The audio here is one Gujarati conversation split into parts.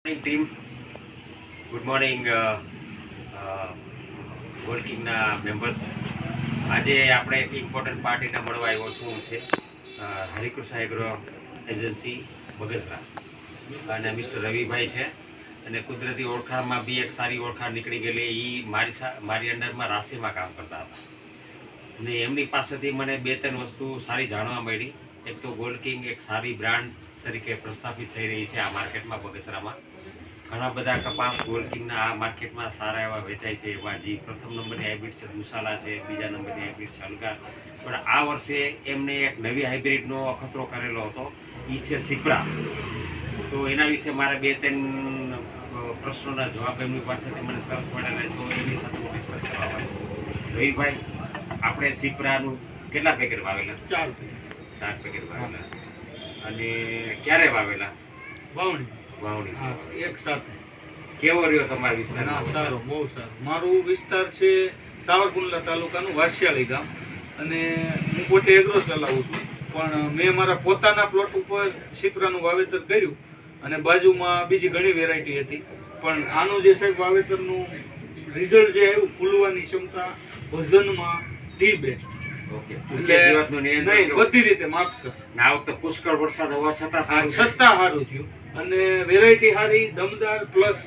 મોર્નિંગ ટીમ, ગુડ મોર્નિંગ વર્કિંગના મેમ્બર્સ. આજે આપણે એક ઇમ્પોર્ટન્ટ પાર્ટીને મળવા આવ્યો છું. છે હરિકૃષ્ણ એગ્રો એજન્સી બગસરા અને મિસ્ટર રવિભાઈ છે. અને કુદરતી ઓળખાણમાં બી એક સારી ઓળખાણ નીકળી ગયેલી. એ મારી અંડરમાં રાશિમાં કામ કરતા હતા અને એમની પાસેથી મને 2-3 વસ્તુ સારી જાણવા મળી. એક તો ગોલ્ડ કિંગ એક સારી બ્રાન્ડ તરીકે પ્રસ્થાપિત થઈ રહી છે આ માર્કેટમાં. બગસરામાં ઘણા બધા કપાસ ગોલ્ડ કિંગના આ માર્કેટમાં સારા એવા વેચાય છે. એમાં જે પ્રથમ નંબરની હાઇબ્રિડ છે દુસાલા છે, બીજા નંબરની હાઇબ્રિડ છે અલગા. પણ આ વર્ષે એમને એક નવી હાઇબ્રિડનો અખતરો કરેલો હતો, એ છે સિપ્રા. તો એના વિશે મારે 2-3 પ્રશ્નોના જવાબ એમની પાસેથી મને સરસ મળેલા, તો એની સાથે હું ડિસ્કસ કરવા માંગુ. રવિભાઈ, આપણે સિપ્રાનું કેટલા પેકેટ વાવેલા? 4 પેકેટ વાવેલા. અને ક્યારે વાવેલા? વાવણી એક સાથે. કેવો રહ્યો તમારો વિસ્તાર? સારો, બહુ સારો. મારું વિસ્તાર છે સાવરકુંડલા તાલુકાનું વાસિયાળી ગામ અને હું પોતે એગ્રો ચલાવું છું. પણ મેં મારા પોતાના પ્લોટ ઉપર સિપ્રાનું વાવેતર કર્યું અને બાજુમાં બીજી ઘણી વેરાયટી હતી. પણ આનું જે સાહેબ વાવેતરનું રિઝલ્ટ જે આવ્યું, ફૂલવાની ક્ષમતા, વજનમાં ધી બેસ્ટ. ઓકે, બધી રીતે માપસર. આ વખતે પુષ્કળ વરસાદ હોવા છતાં સારું થયું અને વેરાયટી સારી, દમદાર, પ્લસ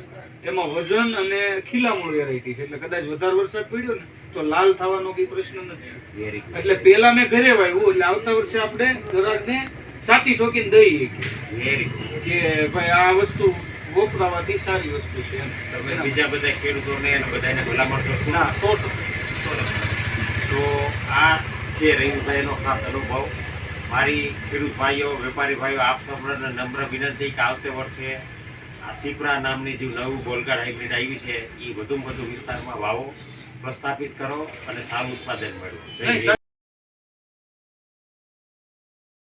એમાં વજન અને ખીલામૂળ વેરાયટી છે. એટલે કદાચ વધારે વરસાદ પડ્યો ને તો લાલ થવાનો કઈ પ્રશ્ન નથી. એટલે પેલા મેં ઘરે વાવ્યું, એટલે આવતા વર્ષે આપણે ગ્રાહકને સાતી ઠોકીને દઈએ કે ભાઈ આ વસ્તુ વપરાવાથી સારી વસ્તુ છે. તમે બીજા બધા ખેડૂતોને અને બધાને ભલામણ કરશો? ના, 100%. તો આ છે રવિભાઈનો ખાસ અનુભવ. મારી ખેડૂત ભાઈઓ, વેપારી ભાઈઓ, આપ સૌને નમ્ર વિનંતી કે આવતે વર્ષે આ સિપ્રા નામની જે નવું ગોલગાડ હાઇબ્રિડ આવી છે એ વધુમાં વધુ વિસ્તારમાં વાવો, પ્રસ્થાપિત કરો અને સારું ઉત્પાદન મેળવો.